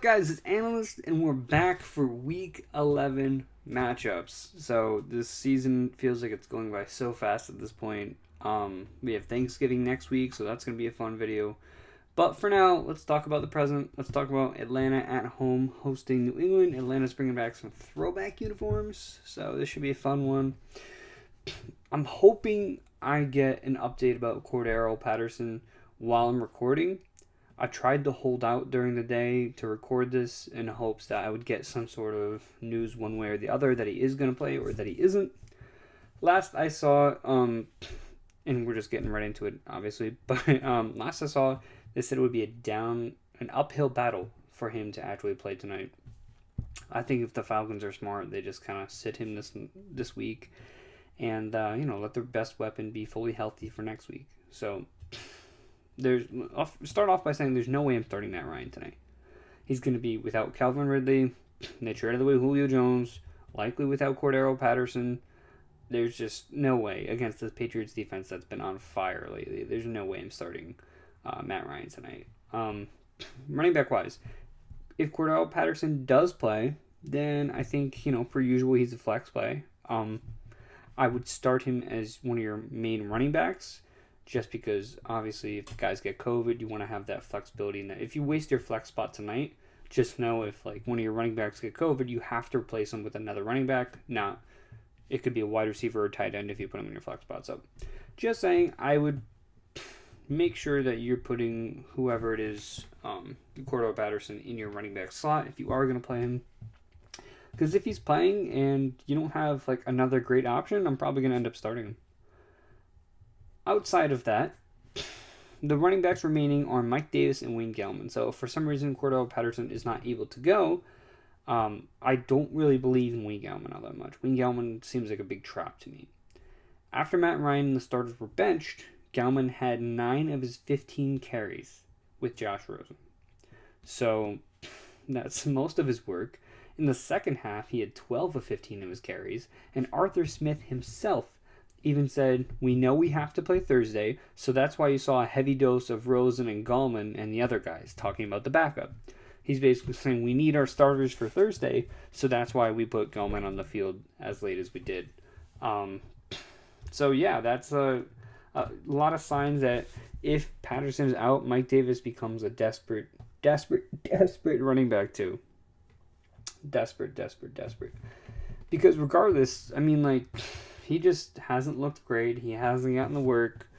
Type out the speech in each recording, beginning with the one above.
guys? It's Analyst, and we're back for Week 11 matchups. So this season feels like it's going by so fast at this point. We have Thanksgiving next week, so that's going to be a fun video. But for now, let's talk about the present. Let's talk about Atlanta at home hosting New England. Atlanta's bringing back some throwback uniforms, so this should be a fun one. I'm hoping I get an update about Cordell Patterson while I'm recording. I tried to hold out during the day to record this in hopes that I would get some sort of news one way or the other that he is going to play or that he isn't. Last I saw, and we're just getting right into it, obviously, but last I saw, they said it would be an uphill battle for him to actually play tonight. I think if the Falcons are smart, they just kind of sit him this week and, let their best weapon be fully healthy for next week. So I'll start off by saying there's no way I'm starting Matt Ryan tonight. He's going to be without Calvin Ridley. They traded away Julio Jones, likely without Cordell Patterson. There's just no way against the Patriots defense that's been on fire lately. There's no way I'm starting Matt Ryan tonight. Running back wise, if Cordell Patterson does play, then I think, per usual, he's a flex play. I would start him as one of your main running backs, just because obviously if the guys get COVID, you want to have that flexibility. And if you waste your flex spot tonight, just know if one of your running backs get COVID, you have to replace them with another running back. It could be a wide receiver or tight end if you put them in your flex spot. So just saying, I would make sure that you're putting whoever it is, Cordell Patterson, in your running back slot if you are going to play him. Because if he's playing and you don't have another great option, I'm probably going to end up starting him. Outside of that, the running backs remaining are Mike Davis and Wayne Gellman. So if for some reason Cordell Patterson is not able to go, I don't really believe in Wayne Gellman all that much. Wayne Gellman seems like a big trap to me. After Matt Ryan and the starters were benched, Gellman had 9 of his 15 carries with Josh Rosen. So that's most of his work. In the second half, he had 12 of 15 of his carries, and Arthur Smith himself even said, "We know we have to play Thursday, so that's why you saw a heavy dose of Rosen and Gallman and the other guys talking about the backup." He's basically saying we need our starters for Thursday, so that's why we put Gallman on the field as late as we did. So yeah, that's a lot of signs that if Patterson is out, Mike Davis becomes a desperate running back too. Desperate. Because regardless, he just hasn't looked great. He hasn't gotten the work.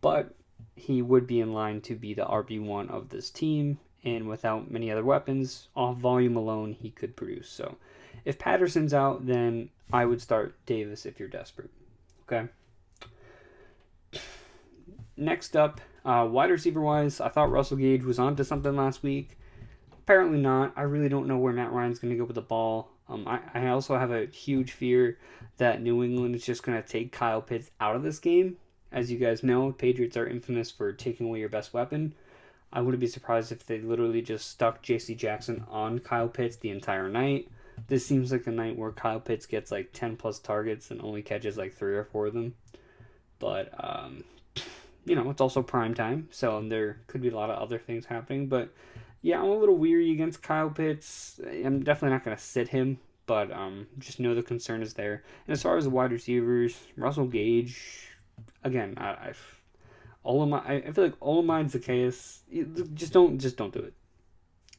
But he would be in line to be the RB1 of this team. And without many other weapons, off volume alone, he could produce. So if Patterson's out, then I would start Davis if you're desperate. Okay? Next up, wide receiver-wise, I thought Russell Gage was onto something last week. Apparently not. I really don't know where Matt Ryan's going to go with the ball. I also have a huge fear that New England is just going to take Kyle Pitts out of this game. As you guys know, Patriots are infamous for taking away your best weapon. I wouldn't be surprised if they literally just stuck J.C. Jackson on Kyle Pitts the entire night. This seems like a night where Kyle Pitts gets 10 plus targets and only catches 3 or 4 of them. But, it's also prime time, so there could be a lot of other things happening. But yeah, I'm a little weary against Kyle Pitts. I'm definitely not going to sit him, but just know the concern is there. And as far as the wide receivers, Russell Gage, again, I feel like Olamide Zacchaeus, just don't do it.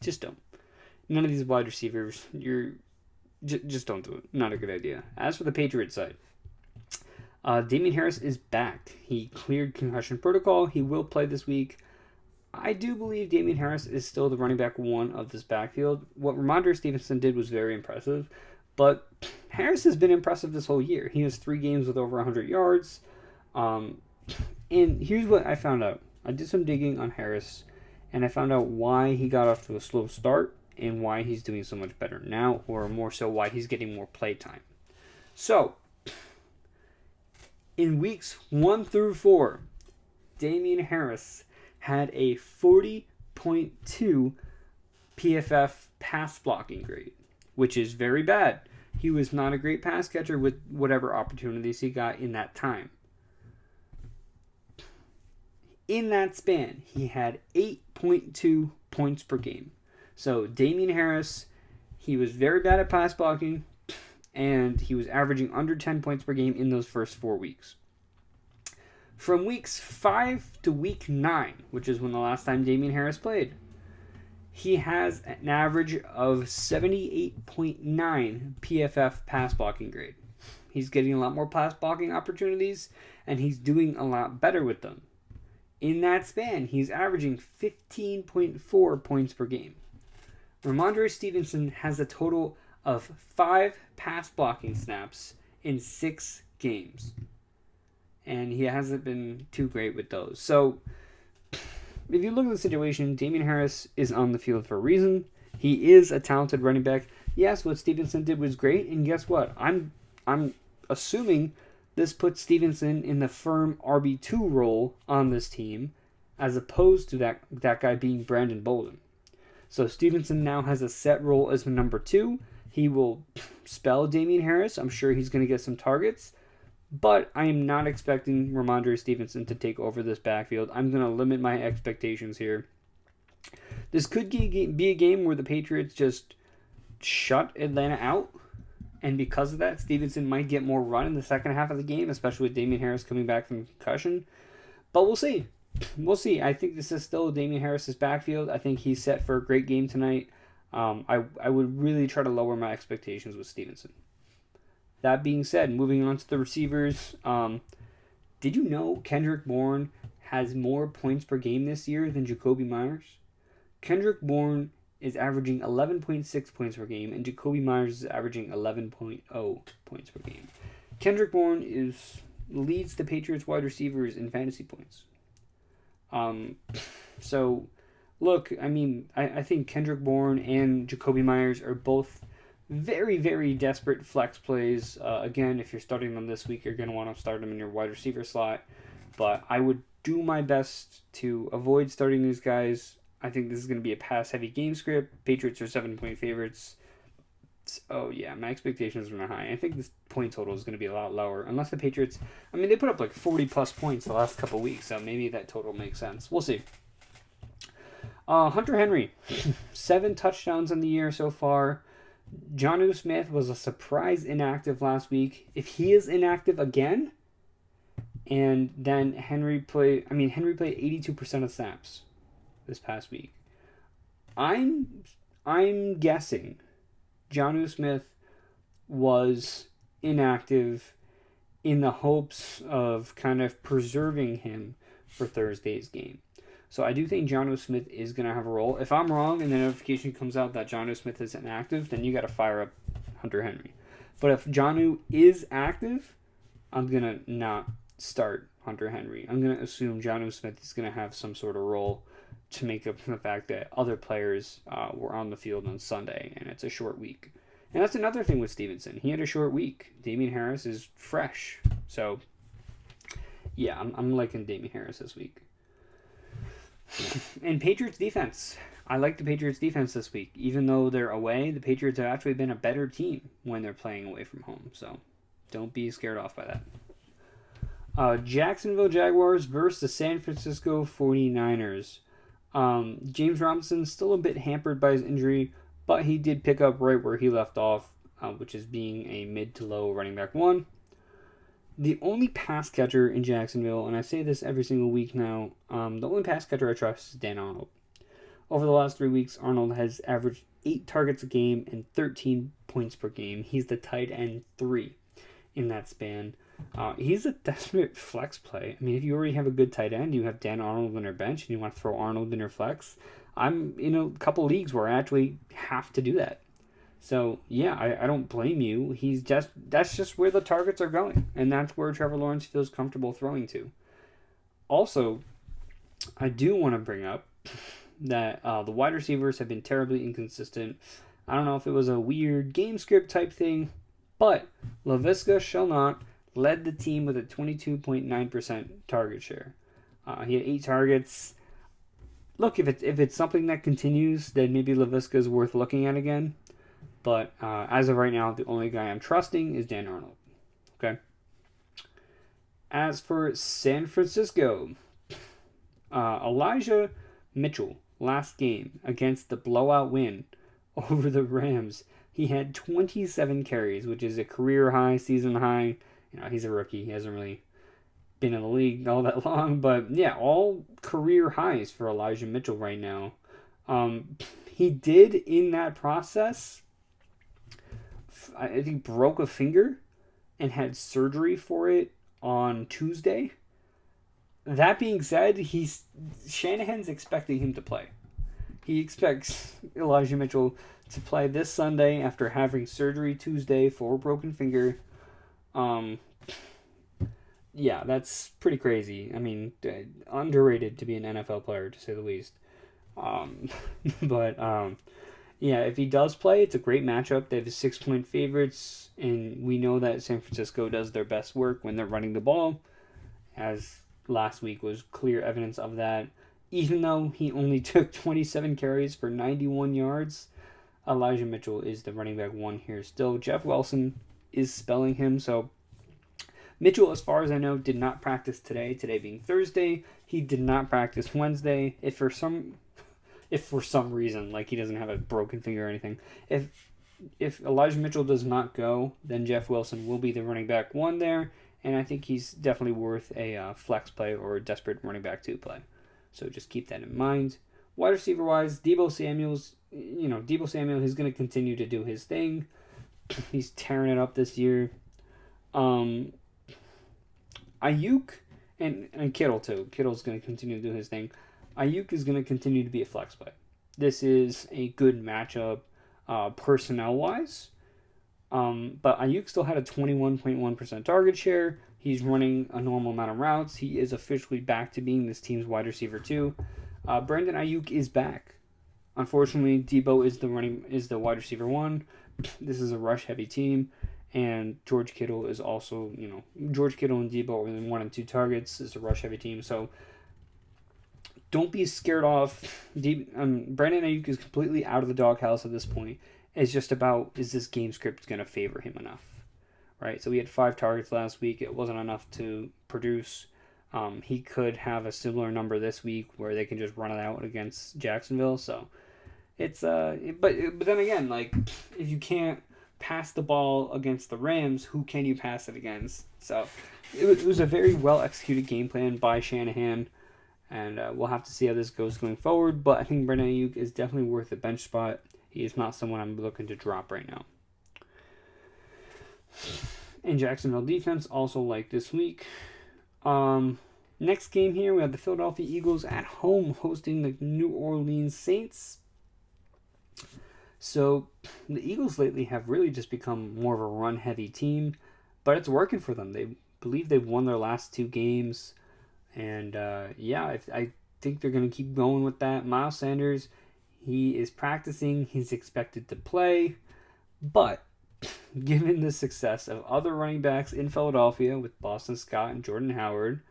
Just don't. None of these wide receivers, just don't do it. Not a good idea. As for the Patriots side, Damien Harris is back. He cleared concussion protocol. He will play this week. I do believe Damien Harris is still the running back 1 of this backfield. What Ramandra Stevenson did was very impressive, but Harris has been impressive this whole year. He has 3 games with over 100 yards. And here's what I found out. I did some digging on Harris, and I found out why he got off to a slow start and why he's doing so much better now, or more so why he's getting more play time. So, in weeks 1 through 4, Damien Harris had a 40.2 PFF pass blocking grade, which is very bad. He was not a great pass catcher with whatever opportunities he got in that time. In that span, he had 8.2 points per game. So Damien Harris, he was very bad at pass blocking, and he was averaging under 10 points per game in those first 4 weeks. From weeks 5 to week 9, which is when the last time Damien Harris played, he has an average of 78.9 PFF pass blocking grade. He's getting a lot more pass blocking opportunities, and he's doing a lot better with them. In that span, he's averaging 15.4 points per game. Ramandra Stevenson has a total of 5 pass blocking snaps in 6 games. And he hasn't been too great with those. So, if you look at the situation, Damien Harris is on the field for a reason. He is a talented running back. Yes, what Stevenson did was great, and guess what? I'm assuming this puts Stevenson in the firm RB2 role on this team, as opposed to that guy being Brandon Bolden. So Stevenson now has a set role as the number 2. He will spell Damien Harris. I'm sure he's going to get some targets. But I am not expecting Ramandra Stevenson to take over this backfield. I'm going to limit my expectations here. This could be a game where the Patriots just shut Atlanta out. And because of that, Stevenson might get more run in the second half of the game, especially with Damien Harris coming back from concussion. But we'll see. We'll see. I think this is still Damien Harris's backfield. I think he's set for a great game tonight. I would really try to lower my expectations with Stevenson. That being said, moving on to the receivers, did you know Kendrick Bourne has more points per game this year than Jakobi Meyers? Kendrick Bourne is averaging 11.6 points per game, and Jakobi Meyers is averaging 11.0 points per game. Kendrick Bourne leads the Patriots wide receivers in fantasy points. So, look, I mean, I think Kendrick Bourne and Jakobi Meyers are both very, very desperate flex plays. Again, if you're starting them this week, you're going to want to start them in your wide receiver slot. But I would do my best to avoid starting these guys. I think this is going to be a pass-heavy game script. Patriots are 7-point favorites. So, yeah, my expectations are not high. I think this point total is going to be a lot lower. Unless the Patriots... I mean, they put up like 40-plus points the last couple weeks, so maybe that total makes sense. We'll see. Hunter Henry. 7 touchdowns in the year so far. Jonnu Smith was a surprise inactive last week. If he is inactive again, and then Henry played 82% of snaps this past week. I'm guessing Jonnu Smith was inactive in the hopes of kind of preserving him for Thursday's game. So I do think Jonnu Smith is going to have a role. If I'm wrong and the notification comes out that Jonnu Smith is inactive, then you got to fire up Hunter Henry. But if Jonnu is active, I'm going to not start Hunter Henry. I'm going to assume Jonnu Smith is going to have some sort of role to make up for the fact that other players were on the field on Sunday, and it's a short week. And that's another thing with Stevenson. He had a short week. Damian Harris is fresh. So, yeah, I'm liking Damian Harris this week. And Patriots defense. I like the Patriots defense this week. Even though they're away, the Patriots have actually been a better team when they're playing away from home. So don't be scared off by that. Jacksonville Jaguars versus the San Francisco 49ers. James Robinson's still a bit hampered by his injury, but he did pick up right where he left off, which is being a mid to low running back 1. The only pass catcher in Jacksonville, and I say this every single week now, the only pass catcher I trust is Dan Arnold. Over the last 3 weeks, Arnold has averaged 8 targets a game and 13 points per game. He's the tight end 3 in that span. He's a desperate flex play. I mean, if you already have a good tight end, you have Dan Arnold on your bench, and you want to throw Arnold in your flex, I'm in a couple leagues where I actually have to do that. So, yeah, I don't blame you. That's just where the targets are going. And that's where Trevor Lawrence feels comfortable throwing to. Also, I do want to bring up that the wide receivers have been terribly inconsistent. I don't know if it was a weird game script type thing, but Laviska Shenault led the team with a 22.9% target share. He had 8 targets. Look, if it's something that continues, then maybe Laviska is worth looking at again. But as of right now, the only guy I'm trusting is Dan Arnold. Okay. As for San Francisco, Elijah Mitchell last game against the blowout win over the Rams, he had 27 carries, which is a career high, season high. He's a rookie. He hasn't really been in the league all that long. But, yeah, all career highs for Elijah Mitchell right now. He did, in that process, I think broke a finger and had surgery for it on Tuesday. That being said, Shanahan's expecting him to play. He expects Elijah Mitchell to play this Sunday after having surgery Tuesday for a broken finger. Yeah, that's pretty crazy. I mean, underrated to be an NFL player, to say the least. Yeah, if he does play, it's a great matchup. They have 6-point favorites, and we know that San Francisco does their best work when they're running the ball, as last week was clear evidence of that. Even though he only took 27 carries for 91 yards, Elijah Mitchell is the running back one here still. Jeff Wilson is spelling him, so Mitchell, as far as I know, did not practice today being Thursday. He did not practice Wednesday. If for some reason, like he doesn't have a broken finger or anything, if Elijah Mitchell does not go, then Jeff Wilson will be the running back one there, and I think he's definitely worth a flex play or a desperate running back two play. So just keep that in mind. Wide receiver wise, Debo Samuels, he's going to continue to do his thing. He's tearing it up this year. Ayuk and Kittle too. Kittle's going to continue to do his thing. Ayuk is going to continue to be a flex play. This is a good matchup personnel-wise. But Ayuk still had a 21.1% target share. He's running a normal amount of routes. He is officially back to being this team's wide receiver too. Brandon Ayuk is back. Unfortunately, Debo is the wide receiver one. This is a rush-heavy team. And George Kittle is also, George Kittle and Debo are in 1 and 2 targets. It's a rush-heavy team. So don't be scared off. Brandon Ayuk is completely out of the doghouse at this point. It's just about, is this game script going to favor him enough? Right? So he had 5 targets last week. It wasn't enough to produce. He could have a similar number this week where they can just run it out against Jacksonville. So it's, but then again, like, if you can't pass the ball against the Rams, who can you pass it against? So it was a very well executed game plan by Shanahan, and we'll have to see how this goes going forward. But I think Brandon Ayuk is definitely worth a bench spot. He is not someone I'm looking to drop right now. And Jacksonville defense also like this week. Next game here, we have the Philadelphia Eagles at home hosting the New Orleans Saints. So the Eagles lately have really just become more of a run-heavy team, but it's working for them. They believe they've won their last 2 games, and I think they're going to keep going with that. Miles Sanders, he is practicing. He's expected to play, but given the success of other running backs in Philadelphia with Boston Scott and Jordan Howard,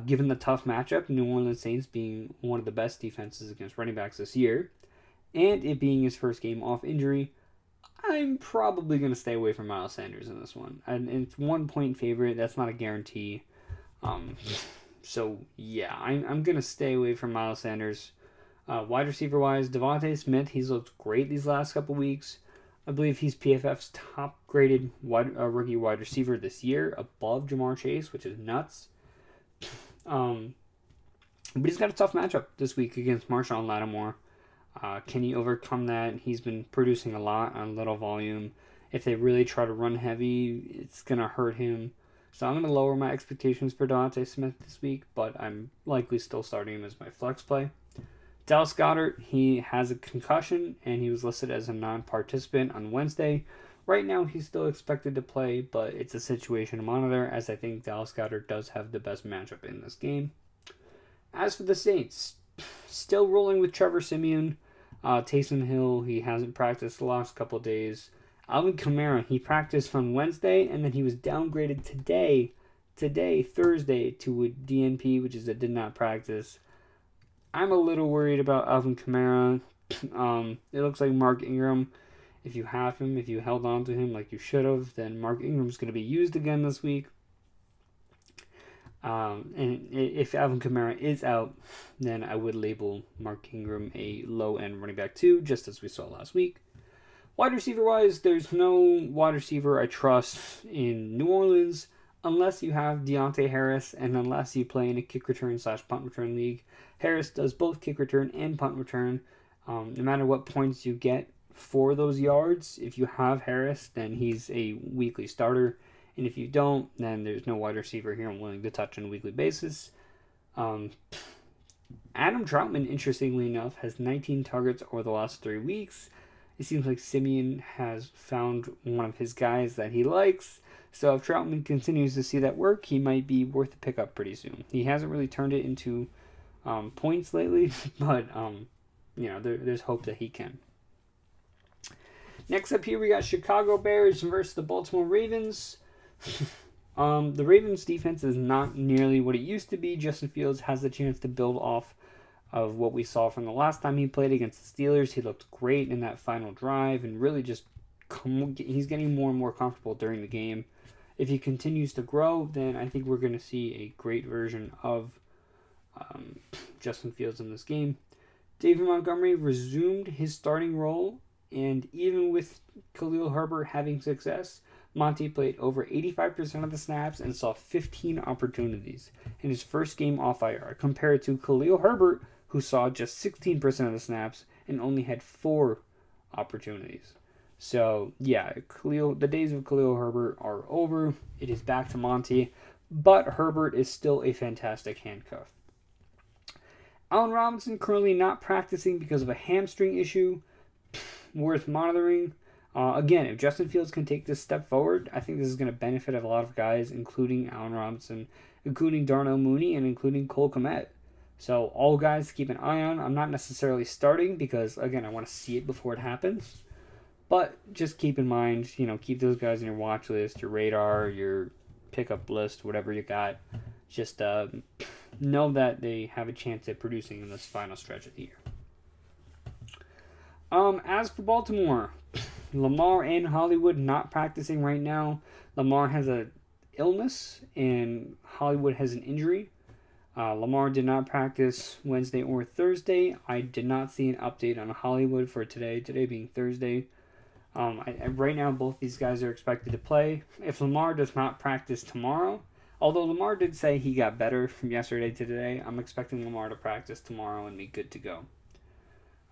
given the tough matchup, New Orleans Saints being one of the best defenses against running backs this year, and it being his first game off injury, I'm probably going to stay away from Miles Sanders in this one. And it's 1-point favorite. That's not a guarantee. So, yeah, I'm going to stay away from Miles Sanders. Wide receiver-wise, Devonta Smith, he's looked great these last couple weeks. I believe he's PFF's top-graded rookie wide receiver this year, above Jamar Chase, which is nuts. But he's got a tough matchup this week against Marshawn Lattimore. Can he overcome that? He's been producing a lot on little volume. If they really try to run heavy, it's going to hurt him. So I'm going to lower my expectations for Devonta Smith this week, but I'm likely still starting him as my flex play. Dallas Goddard, he has a concussion, and he was listed as a non-participant on Wednesday. Right now, he's still expected to play, but it's a situation to monitor, as I think Dallas Goddard does have the best matchup in this game. As for the Saints, still rolling with Trevor Siemian. Taysom Hill, he hasn't practiced the last couple of days. Alvin Kamara, he practiced on Wednesday, and then he was downgraded today, Thursday, to a DNP, which is a did not practice. I'm a little worried about Alvin Kamara. It looks like Mark Ingram, if you have him, if you held on to him like you should have, then Mark Ingram's going to be used again this week. And if Alvin Kamara is out, then I would label Mark Ingram a low-end running back 2, just as we saw last week. Wide receiver-wise, there's no wide receiver I trust in New Orleans unless you have Deandre Harris and unless you play in a kick return / punt return league. Harris does both kick return and punt return. No matter what points you get for those yards, if you have Harris, then he's a weekly starter. And if you don't, then there's no wide receiver here I'm willing to touch on a weekly basis. Adam Troutman, interestingly enough, has 19 targets over the last 3 weeks. It seems like Simeon has found one of his guys that he likes. So if Troutman continues to see that work, he might be worth a pickup pretty soon. He hasn't really turned it into points lately, but there's hope that he can. Next up here, we got Chicago Bears versus the Baltimore Ravens. The Ravens defense is not nearly what it used to be. Justin Fields has the chance to build off of what we saw from the last time he played against the Steelers. He looked great in that final drive and really just he's getting more and more comfortable during the game. If he continues to grow, then I think we're going to see a great version of Justin Fields in this game. David Montgomery resumed his starting role, and even with Khalil Herbert having success, Monty played over 85% of the snaps and saw 15 opportunities in his first game off IR, compared to Khalil Herbert, who saw just 16% of the snaps and only had 4 opportunities. So, yeah, the days of Khalil Herbert are over. It is back to Monty, but Herbert is still a fantastic handcuff. Allen Robinson currently not practicing because of a hamstring issue. Worth monitoring. Again, if Justin Fields can take this step forward, I think this is going to benefit a lot of guys, including Allen Robinson, including Darnell Mooney, and including Cole Kmet. So all guys to keep an eye on. I'm not necessarily starting because, again, I want to see it before it happens. But just keep in mind, keep those guys in your watch list, your radar, your pickup list, whatever you got. Just know that they have a chance at producing in this final stretch of the year. As for Baltimore, Lamar and Hollywood not practicing right now. Lamar has an illness and Hollywood has an injury. Lamar did not practice Wednesday or Thursday. I did not see an update on Hollywood for today being Thursday. Right now, both these guys are expected to play. If Lamar does not practice tomorrow, although Lamar did say he got better from yesterday to today, I'm expecting Lamar to practice tomorrow and be good to go.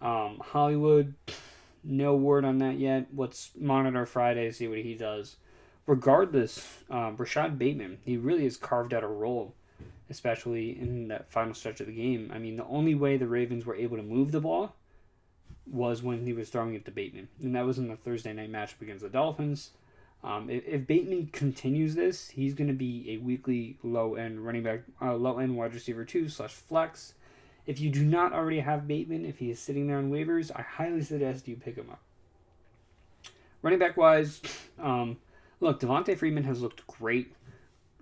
Hollywood, no word on that yet. Let's monitor Friday, see what he does. Regardless, Rashad Bateman, he really has carved out a role, especially in that final stretch of the game. I mean, the only way the Ravens were able to move the ball was when he was throwing it to Bateman, and that was in the Thursday night matchup against the Dolphins. If Bateman continues this, he's going to be a weekly low-end running back, low-end wide receiver 2/flex. If you do not already have Bateman, if he is sitting there on waivers, I highly suggest you pick him up. Running back wise, look, Devonta Freeman has looked great.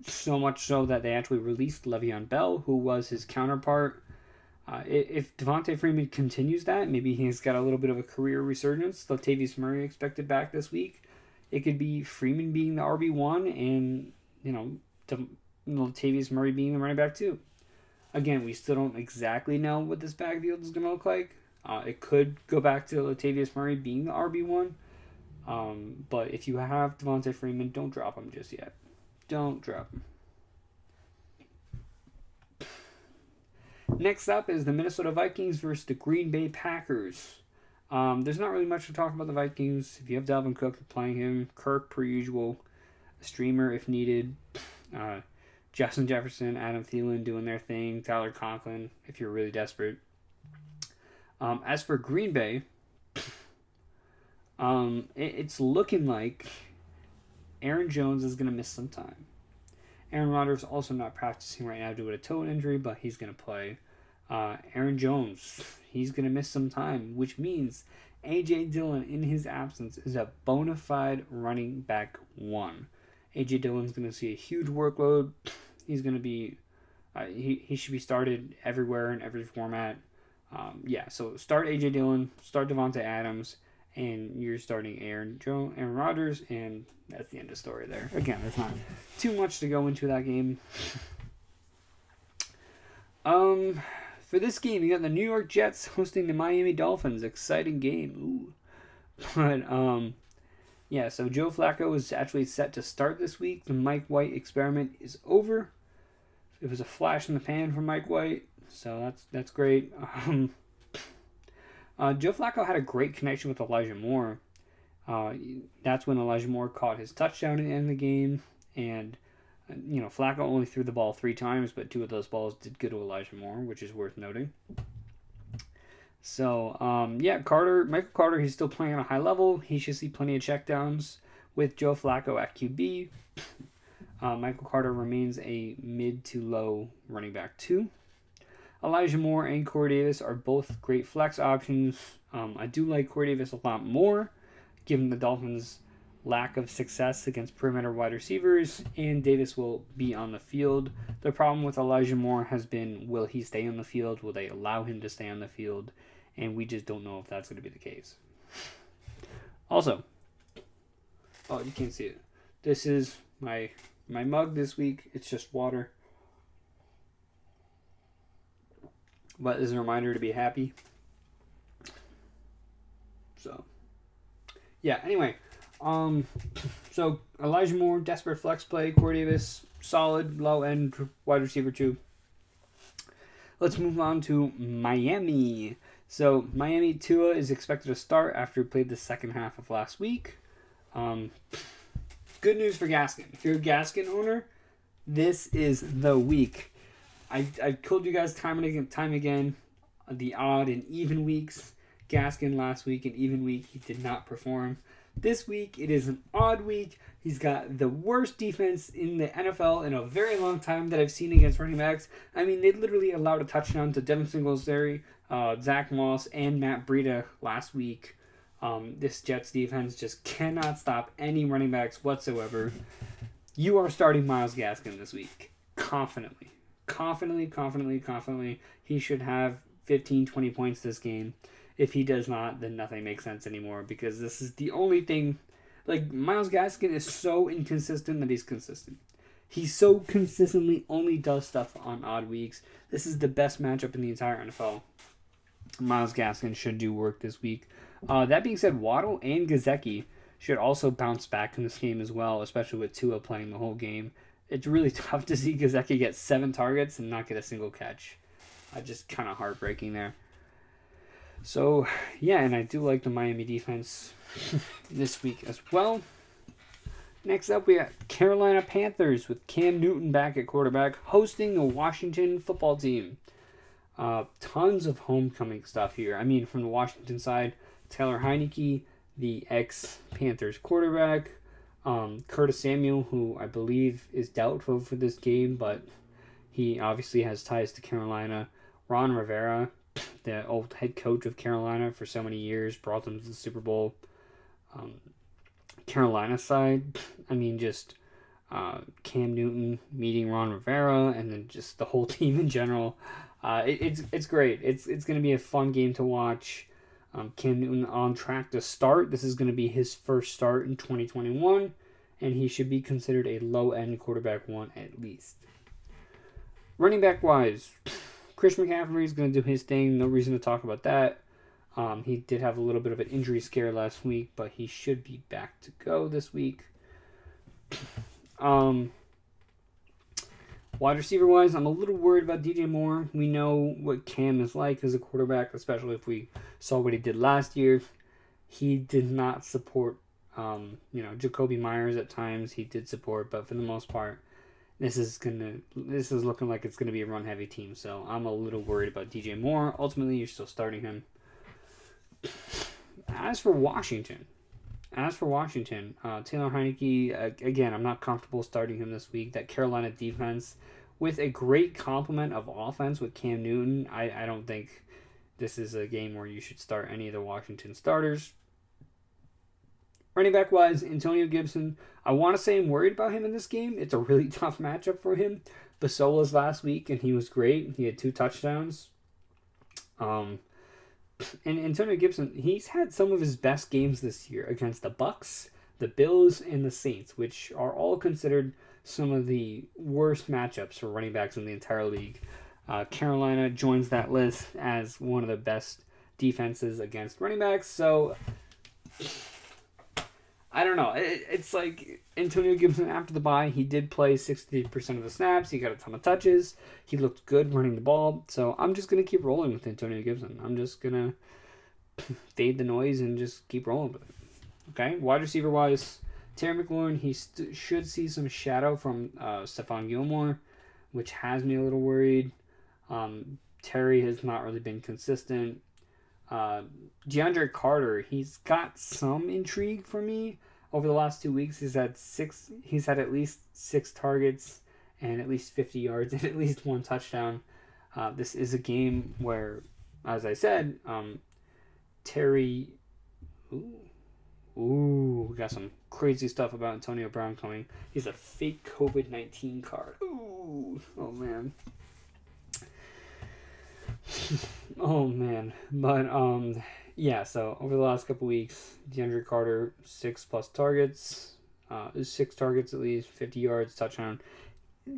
So much so that they actually released Le'Veon Bell, who was his counterpart. If Devonta Freeman continues that, maybe he's got a little bit of a career resurgence. Latavius Murray expected back this week. It could be Freeman being the RB1 and, Latavius Murray being the running back 2. Again, we still don't exactly know what this backfield is going to look like. It could go back to Latavius Murray being the RB1. But if you have Devonta Freeman, don't drop him just yet. Don't drop him. Next up is the Minnesota Vikings versus the Green Bay Packers. There's not really much to talk about the Vikings. If you have Dalvin Cook, you're playing him. Kirk, per usual. A streamer if needed. Justin Jefferson, Adam Thielen doing their thing. Tyler Conklin, if you're really desperate. As for Green Bay, it's looking like Aaron Jones is going to miss some time. Aaron Rodgers also not practicing right now due to a toe injury, but he's going to play. Aaron Jones, he's going to miss some time, which means A.J. Dillon, in his absence, is a bona fide running back 1. A.J. Dillon's going to see a huge workload. He's going to be, he should be started everywhere in every format. So start A.J. Dillon, start Devontae Adams, and you're starting Aaron Rodgers, and that's the end of the story there. Again, there's not too much to go into that game. For this game, you got the New York Jets hosting the Miami Dolphins. Exciting game. Ooh. But, yeah, so Joe Flacco is actually set to start this week. The Mike White experiment is over. It was a flash in the pan for Mike White, so that's great. Joe Flacco had a great connection with Elijah Moore. That's when Elijah Moore caught his touchdown at the end of the game, and Flacco only threw the ball 3 times, but 2 of those balls did go to Elijah Moore, which is worth noting. So, Michael Carter, he's still playing on a high level. He should see plenty of checkdowns with Joe Flacco at QB. Michael Carter remains a mid to low running back 2. Elijah Moore and Corey Davis are both great flex options. I do like Corey Davis a lot more, given the Dolphins' lack of success against perimeter wide receivers, and Davis will be on the field. The problem with Elijah Moore has been, will he stay on the field? Will they allow him to stay on the field? And we just don't know if that's going to be the case. Also, you can't see it. This is my mug this week. It's just water. But as a reminder to be happy. So, yeah, anyway. So Elijah Moore, desperate flex play. Corey Davis, solid low-end wide receiver 2. Let's move on to Miami. So Miami, Tua is expected to start after he played the second half of last week. Good news for Gaskin. If you're a Gaskin owner, this is the week. I told you guys time again, the odd and even weeks. Gaskin last week, an even week, he did not perform. This week, it is an odd week. He's got the worst defense in the NFL in a very long time that I've seen against running backs. I mean, they literally allowed a touchdown to Devin Singletary, Zach Moss, and Matt Breida last week. This Jets defense just cannot stop any running backs whatsoever. You are starting Myles Gaskin this week. Confidently. He should have 15, 20 points this game. If he does not, then nothing makes sense anymore, because this is the only thing. Like, Myles Gaskin is so inconsistent that he's consistent. He so consistently only does stuff on odd weeks. This is the best matchup in the entire NFL. Myles Gaskin should do work this week. That being said, Waddle and Gesicki should also bounce back in this game as well, especially with Tua playing the whole game. It's really tough to see Gesicki get 7 targets and not get a single catch. Just kind of heartbreaking there. So, yeah, and I do like the Miami defense this week as well. Next up, we got Carolina Panthers with Cam Newton back at quarterback, hosting the Washington football team. Tons of homecoming stuff here. I mean, from the Washington side, Taylor Heineke, the ex-Panthers quarterback, Curtis Samuel, who I believe is doubtful for this game, but he obviously has ties to Carolina. Ron Rivera, the old head coach of Carolina for so many years, brought them to the Super Bowl. Carolina side, I mean, just Cam Newton meeting Ron Rivera, and then just the whole team in general. It's great. It's going to be a fun game to watch. Cam Newton on track to start. This is going to be his first start in 2021, and he should be considered a low-end quarterback 1 at least. Running back wise, Chris McCaffrey is going to do his thing. No reason to talk about that. He did have a little bit of an injury scare last week, but he should be back to go this week. Wide receiver wise, I'm a little worried about DJ Moore. We know what Cam is like as a quarterback, especially if we saw what he did last year. He did not support, Jacoby Myers at times. He did support, but for the most part, this is looking like it's gonna be a run heavy team. So I'm a little worried about DJ Moore. Ultimately, you're still starting him. As for Washington, Taylor Heineke, again, I'm not comfortable starting him this week. That Carolina defense, with a great complement of offense with Cam Newton, I don't think this is a game where you should start any of the Washington starters. Running back wise, Antonio Gibson, I want to say I'm worried about him in this game. It's a really tough matchup for him. Basola's last week, and he was great. He had 2 touchdowns. And Antonio Gibson, he's had some of his best games this year against the Bucs, the Bills, and the Saints, which are all considered some of the worst matchups for running backs in the entire league. Carolina joins that list as one of the best defenses against running backs. So I don't know. It's like Antonio Gibson after the bye. He did play 60% of the snaps. He got a ton of touches. He looked good running the ball. So I'm just going to keep rolling with Antonio Gibson. I'm just going to fade the noise and just keep rolling with it. Okay? Wide receiver wise, Terry McLaurin, he should see some shadow from Stephon Gilmore, which has me a little worried. Terry has not really been consistent. Deandre Carter, he's got some intrigue for me. Over the last 2 weeks, he's had at least 6 targets and at least 50 yards and at least 1 touchdown. This is a game where, as I said, Terry. Ooh, we got some crazy stuff about Antonio Brown coming. He's a fake COVID-19 card. Ooh, oh man. Oh man, but yeah. So over the last couple weeks, Deandre Carter 6+ targets, 6 targets at least, 50 yards, touchdown.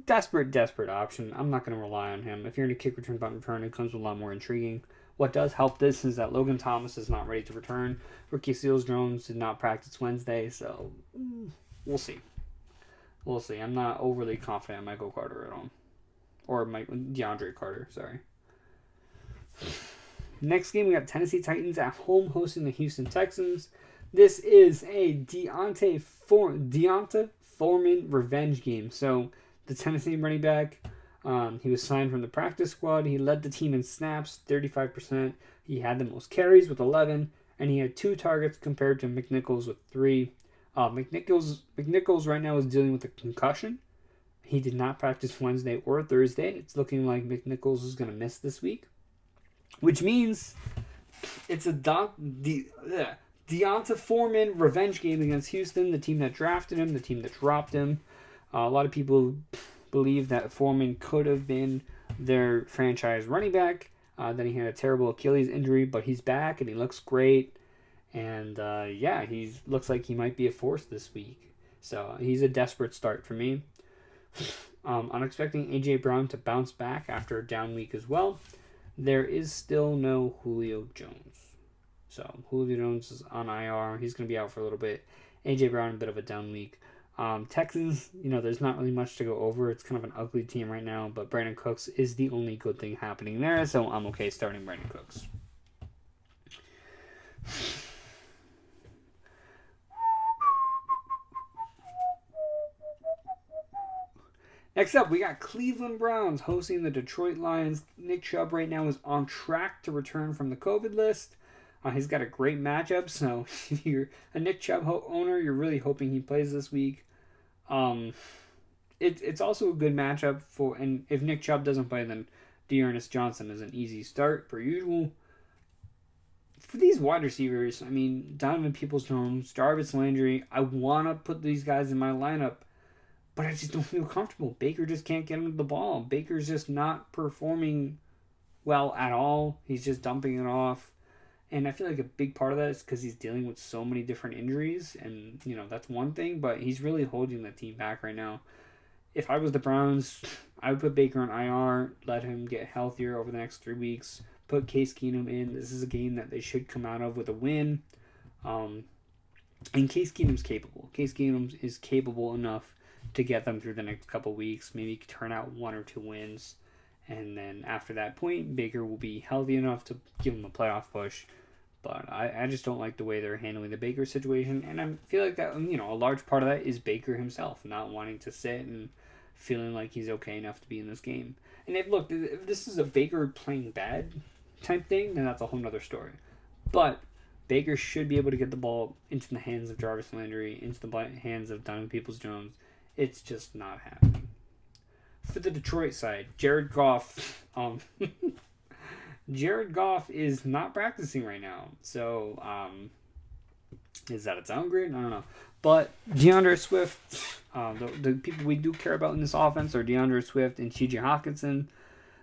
Desperate option. I'm not going to rely on him. If you're in a kick return, punt return, it comes with a lot more intriguing. What does help this is that Logan Thomas is not ready to return. Ricky Seals-Jones did not practice Wednesday, so we'll see. We'll see. I'm not overly confident in Michael Carter at all, or DeAndre Carter. Sorry. Next game, we got Tennessee Titans at home hosting the Houston Texans. This is a Deonta Foreman revenge game. So the Tennessee running back, he was signed from the practice squad. He led the team in snaps, 35%. He had the most carries with 11, and he had 2 targets compared to McNichols with 3. McNichols right now is dealing with a concussion. He did not practice Wednesday or Thursday. It's looking like McNichols is going to miss this week. Which means it's a Deonta Foreman revenge game against Houston, the team that drafted him, the team that dropped him. A lot of people believe that Foreman could have been their franchise running back. Then he had a terrible Achilles injury, but he's back and he looks great. And he looks like he might be a force this week. So he's a desperate start for me. I'm expecting A.J. Brown to bounce back after a down week as well. There is still no Julio Jones. So Julio Jones is on IR. He's going to be out for a little bit. A.J. Brown, a bit of a down week. Texans, there's not really much to go over. It's kind of an ugly team right now, but Brandon Cooks is the only good thing happening there, so I'm okay starting Brandon Cooks. Next up, we got Cleveland Browns hosting the Detroit Lions. Nick Chubb right now is on track to return from the COVID list. He's got a great matchup, so if you're a Nick Chubb owner, you're really hoping he plays this week. It's also a good matchup and if Nick Chubb doesn't play, then Dearness Johnson is an easy start per usual. For these wide receivers, Donovan Peoples-Jones, Jarvis Landry, I want to put these guys in my lineup, but I just don't feel comfortable. Baker just can't get him the ball. Baker's just not performing well at all. He's just dumping it off. And I feel like a big part of that is because he's dealing with so many different injuries. And, that's one thing. But he's really holding the team back right now. If I was the Browns, I would put Baker on IR. Let him get healthier over the next 3 weeks. Put Case Keenum in. This is a game that they should come out of with a win. And Case Keenum's capable. Case Keenum is capable enough to get them through the next couple weeks. Maybe turn out 1 or 2 wins. And then after that point, Baker will be healthy enough to give him a playoff push. But I just don't like the way they're handling the Baker situation. And I feel like that, a large part of that is Baker himself not wanting to sit and feeling like he's okay enough to be in this game. And if this is a Baker playing bad type thing, then that's a whole nother story. But Baker should be able to get the ball into the hands of Jarvis Landry, into the hands of Donovan Peoples-Jones. It's just not happening. For the Detroit side, Jared Goff. Jared Goff is not practicing right now. So, is that a downgrade? I don't know. But Deandra Swift, the people we do care about in this offense are Deandra Swift and T.J. Hawkinson.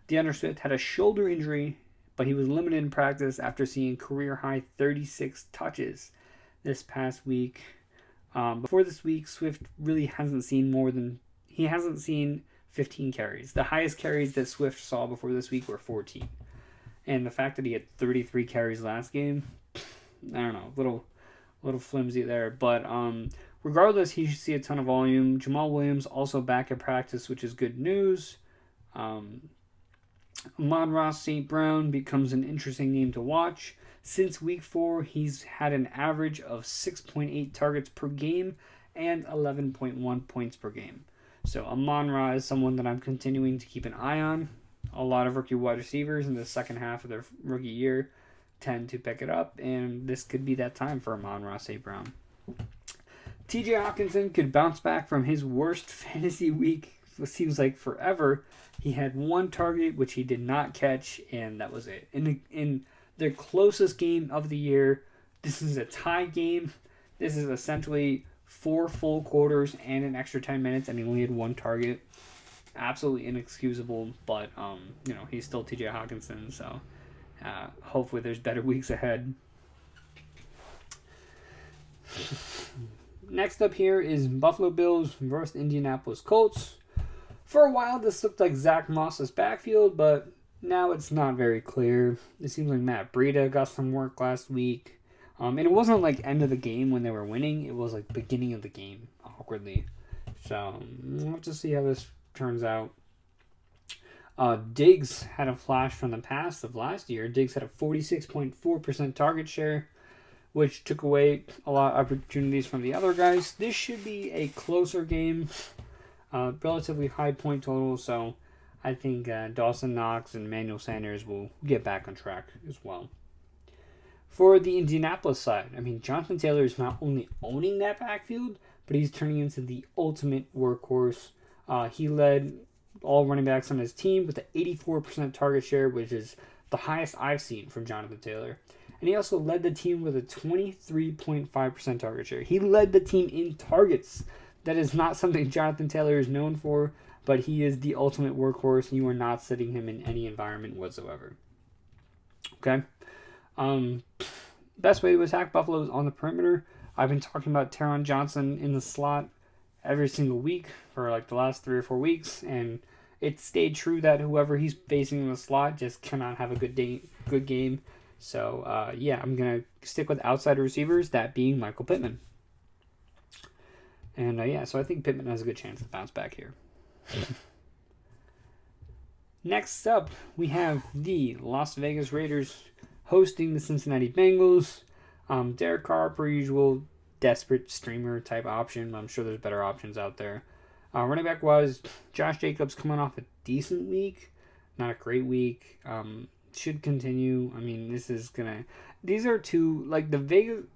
Deandra Swift had a shoulder injury, but he was limited in practice after seeing career-high 36 touches this past week. Before this week, Swift really hasn't seen 15 carries. The highest carries that Swift saw before this week were 14. And the fact that he had 33 carries last game, I don't know, little flimsy there. But regardless, he should see a ton of volume. Jamal Williams also back at practice, which is good news. Monrossi Brown becomes an interesting name to watch. Since week 4, he's had an average of 6.8 targets per game and 11.1 points per game. So Amon-Ra is someone that I'm continuing to keep an eye on. A lot of rookie wide receivers in the second half of their rookie year tend to pick it up, and this could be that time for Amon-Ra St. Brown. TJ Hawkinson could bounce back from his worst fantasy week, it seems like forever. He had 1 target, which he did not catch, and that was it. In their closest game of the year, this is a tie game. This is essentially 4 full quarters and an extra 10 minutes, and he only had 1 target. Absolutely inexcusable, but he's still TJ Hawkinson, so hopefully there's better weeks ahead. Next up here is Buffalo Bills versus Indianapolis Colts. For a while, this looked like Zach Moss's backfield, but now it's not very clear. It seems like Matt Breida got some work last week. And it wasn't like end of the game when they were winning. It was like beginning of the game, awkwardly. So we'll have to see how this turns out. Diggs had a flash from the past of last year. Diggs had a 46.4% target share, which took away a lot of opportunities from the other guys. This should be a closer game. Relatively high point total, so I think Dawson Knox and Emmanuel Sanders will get back on track as well. For the Indianapolis side, Jonathan Taylor is not only owning that backfield, but he's turning into the ultimate workhorse. He led all running backs on his team with an 84% target share, which is the highest I've seen from Jonathan Taylor. And he also led the team with a 23.5% target share. He led the team in targets. That is not something Jonathan Taylor is known for, but he is the ultimate workhorse, and you are not sitting him in any environment whatsoever. Okay? Best way to attack Buffalo is on the perimeter. I've been talking about Taron Johnson in the slot every single week for like the last 3 or 4 weeks, and it stayed true that whoever he's facing in the slot just cannot have a good game. So, I'm going to stick with outside receivers, that being Michael Pittman. And, so I think Pittman has a good chance to bounce back here. Next up, we have the Las Vegas Raiders hosting the Cincinnati Bengals. Derek Carr, per usual, desperate streamer type option. I'm sure there's better options out there. Running back wise, Josh Jacobs coming off a decent week. Not a great week. Should continue. These are two, like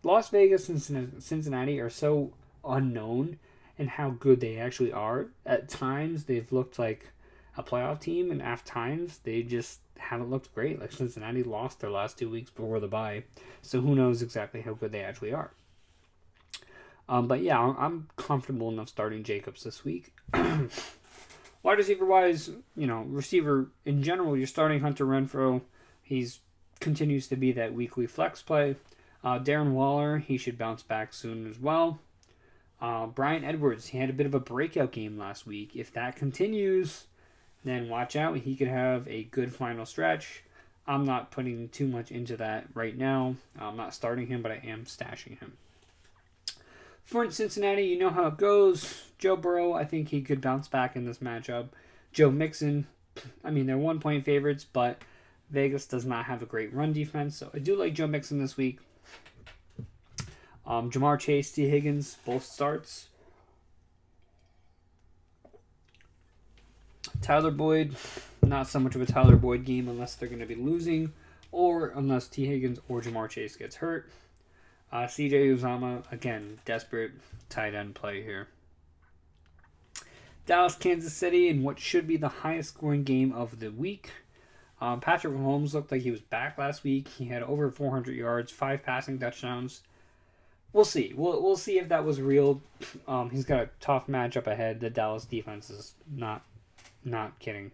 Las Vegas and Cincinnati are so unknown and how good they actually are. At times they've looked like a playoff team, and at times they just haven't looked great. Like Cincinnati lost their last 2 weeks before the bye, so who knows exactly how good they actually are. I'm comfortable enough starting Jacobs this week. Wide receiver wise, receiver in general, you're starting Hunter Renfrow. He's continues to be that weekly flex play. Darren Waller, he should bounce back soon as well. Bryan Edwards, he had a bit of a breakout game last week. If that continues, then watch out. He could have a good final stretch. I'm not putting too much into that right now. I'm not starting him, but I am stashing him. For Cincinnati, you know how it goes. Joe Burrow, I think he could bounce back in this matchup. Joe Mixon, they're 1-point favorites, but Vegas does not have a great run defense, so I do like Joe Mixon this week. Jamar Chase, T. Higgins, both starts. Tyler Boyd, not so much of a Tyler Boyd game unless they're going to be losing, or unless T. Higgins or Jamar Chase gets hurt. CJ Uzomah, again, desperate tight end play here. Dallas, Kansas City, in what should be the highest scoring game of the week. Patrick Mahomes looked like he was back last week. He had over 400 yards, 5 passing touchdowns. We'll see. We'll see if that was real. He's got a tough matchup ahead. The Dallas defense is not kidding.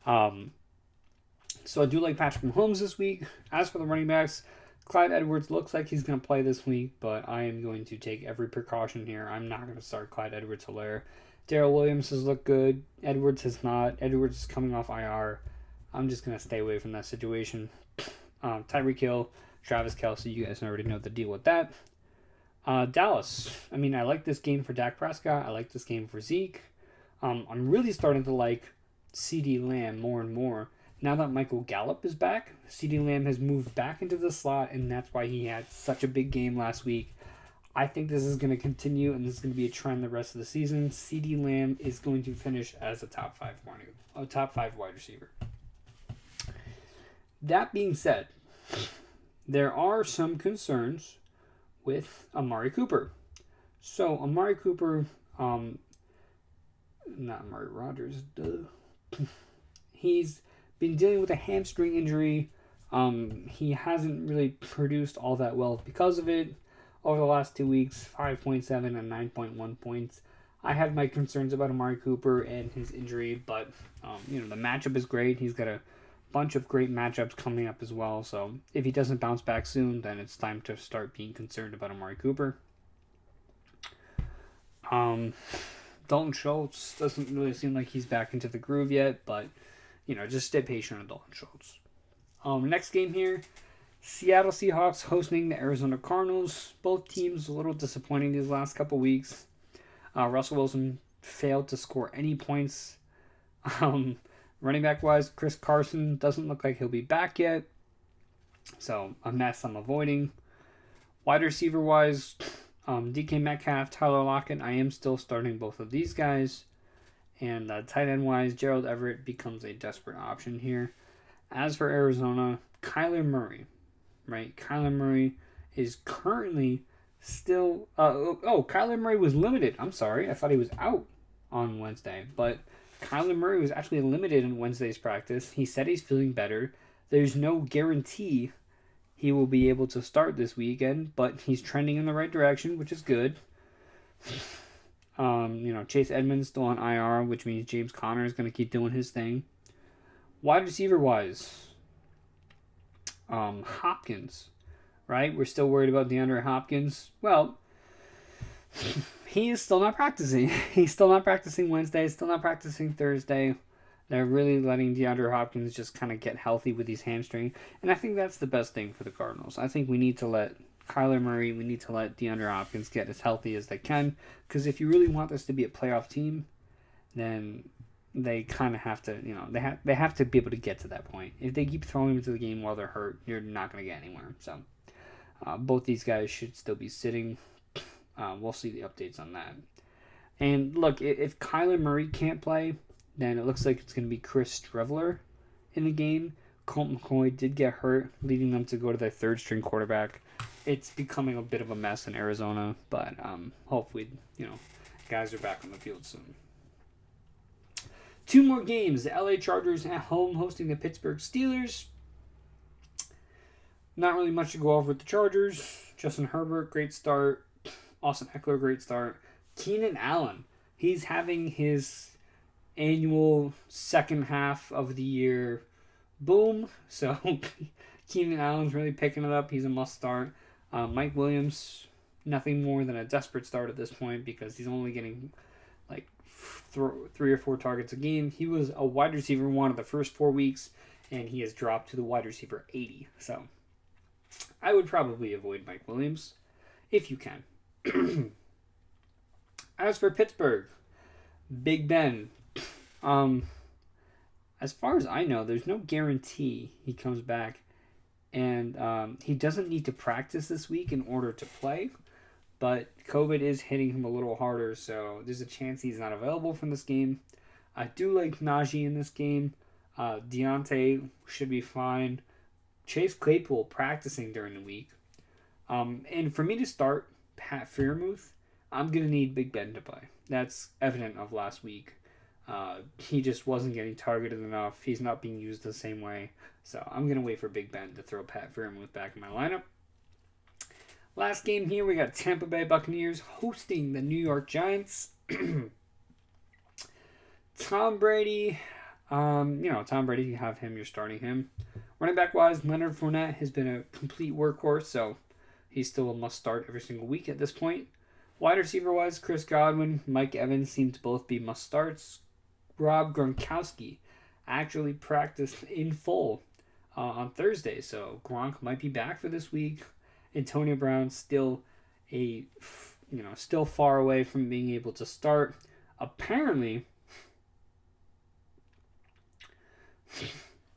So I do like Patrick Mahomes this week. As for the running backs, Clyde Edwards looks like he's going to play this week, but I am going to take every precaution here. I'm not going to start Clyde Edwards-Helaire. Darrell Williams has looked good. Edwards has not. Edwards is coming off IR. I'm just going to stay away from that situation. Tyreek Hill, Travis Kelce, you guys already know the deal with that. Dallas. I mean, I like this game for Dak Prescott. I like this game for Zeke. I'm really starting to like CeeDee Lamb more and more. Now that Michael Gallup is back, CeeDee Lamb has moved back into the slot, and that's why he had such a big game last week. I think this is going to continue, and this is going to be a trend the rest of the season. CeeDee Lamb is going to finish as a top five wide receiver. That being said, there are some concerns with Amari Cooper. So Amari Cooper, not Amari Rodgers, he's been dealing with a hamstring injury. He hasn't really produced all that well because of it. Over the last 2 weeks, 5.7 and 9.1 points. I had my concerns about Amari Cooper and his injury, but the matchup is great. He's got a bunch of great matchups coming up as well. So if he doesn't bounce back soon, then it's time to start being concerned about Amari Cooper. Dalton Schultz doesn't really seem like he's back into the groove yet, but just stay patient on Dalton Schultz. Next game here, Seattle Seahawks hosting the Arizona Cardinals. Both teams a little disappointing these last couple weeks. Russell Wilson failed to score any points. Running back wise, Chris Carson doesn't look like he'll be back yet. So a mess I'm avoiding. Wide receiver wise, DK Metcalf, Tyler Lockett, I am still starting both of these guys. And tight end wise, Gerald Everett becomes a desperate option here. As for Arizona, Kyler Murray. Right, Kyler Murray is currently still. Kyler Murray was limited. I'm sorry, I thought he was out on Wednesday, but Kyler Murray was actually limited in Wednesday's practice. He said he's feeling better. There's no guarantee he will be able to start this weekend, but he's trending in the right direction, which is good. Chase Edmonds still on IR, which means James Conner is going to keep doing his thing. Wide receiver wise. Hopkins, right? We're still worried about Deandra Hopkins. Well, he is still not practicing. He's still not practicing Wednesday, still not practicing Thursday. They're really letting Deandra Hopkins just kind of get healthy with his hamstring. And I think that's the best thing for the Cardinals. I think we need to let Kyler Murray, we need to let Deandra Hopkins get as healthy as they can. Because if you really want this to be a playoff team, then they kind of have to, they have to be able to get to that point. If they keep throwing into the game while they're hurt, you're not going to get anywhere. So both these guys should still be sitting. We'll see the updates on that. And look, if Kyler Murray can't play, then it looks like it's going to be Chris Streveler in the game. Colt McCoy did get hurt, leading them to go to their third-string quarterback. It's becoming a bit of a mess in Arizona, but hopefully, guys are back on the field soon. 2 more games. The LA Chargers at home hosting the Pittsburgh Steelers. Not really much to go over with the Chargers. Justin Herbert, great start. Austin Eckler, great start. Keenan Allen, he's having his annual second half of the year boom. So Keenan Allen's really picking it up. He's a must start. Mike Williams, nothing more than a desperate start at this point because he's only getting 3 or 4 targets a game. He was a wide receiver 1 of the first 4 weeks, and he has dropped to the wide receiver 80. So I would probably avoid Mike Williams if you can. As for Pittsburgh, Big Ben, as far as I know, there's no guarantee he comes back, and he doesn't need to practice this week in order to play. But COVID is hitting him a little harder, so there's a chance he's not available from this game. I do like Najee in this game. Deontay should be fine. Chase Claypool practicing during the week. And for me to start Pat Freiermuth, I'm going to need Big Ben to play. That's evident of last week. He just wasn't getting targeted enough. He's not being used the same way. So I'm going to wait for Big Ben to throw Pat Freiermuth back in my lineup. Last game here, we got Tampa Bay Buccaneers hosting the New York Giants. Tom Brady, Tom Brady, you have him, you're starting him. Running back wise, Leonard Fournette has been a complete workhorse, so he's still a must start every single week at this point. Wide receiver-wise, Chris Godwin, Mike Evans seem to both be must-starts. Rob Gronkowski actually practiced in full on Thursday, so Gronk might be back for this week. Antonio Brown still still far away from being able to start. Apparently,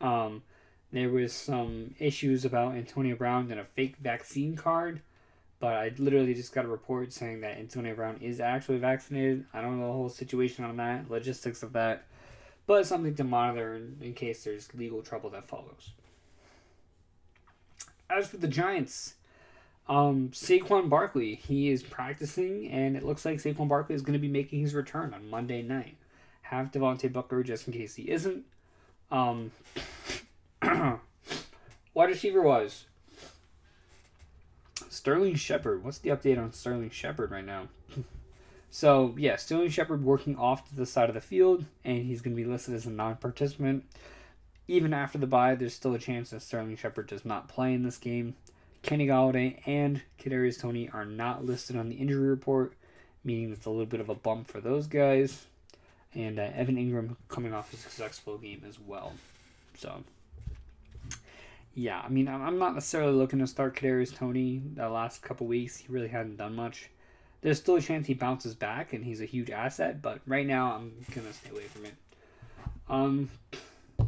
there was some issues about Antonio Brown and a fake vaccine card, but I literally just got a report saying that Antonio Brown is actually vaccinated. I don't know the whole situation on that, logistics of that, but it's something to monitor in case there's legal trouble that follows. As for the Giants, Saquon Barkley, he is practicing, and it looks like Saquon Barkley is going to be making his return on Monday night. Have Devontae Booker just in case he isn't. Wide receiver was Sterling Shepard. What's the update on Sterling Shepard right now? So, yeah, Sterling Shepard working off to the side of the field, and he's going to be listed as a non-participant. Even after the bye, there's still a chance that Sterling Shepard does not play in this game. Kenny Golladay and Kadarius Toney are not listed on the injury report, meaning it's a little bit of a bump for those guys. And Evan Ingram coming off a successful game as well. So, yeah, I mean, I'm not necessarily looking to start Kadarius Toney the last couple weeks. He really hadn't done much. There's still a chance he bounces back, and he's a huge asset, but right now I'm going to stay away from it.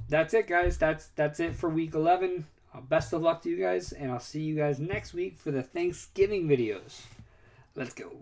That's it, guys. That's it for Week 11. Best of luck to you guys, and I'll see you guys next week for the Thanksgiving videos. Let's go.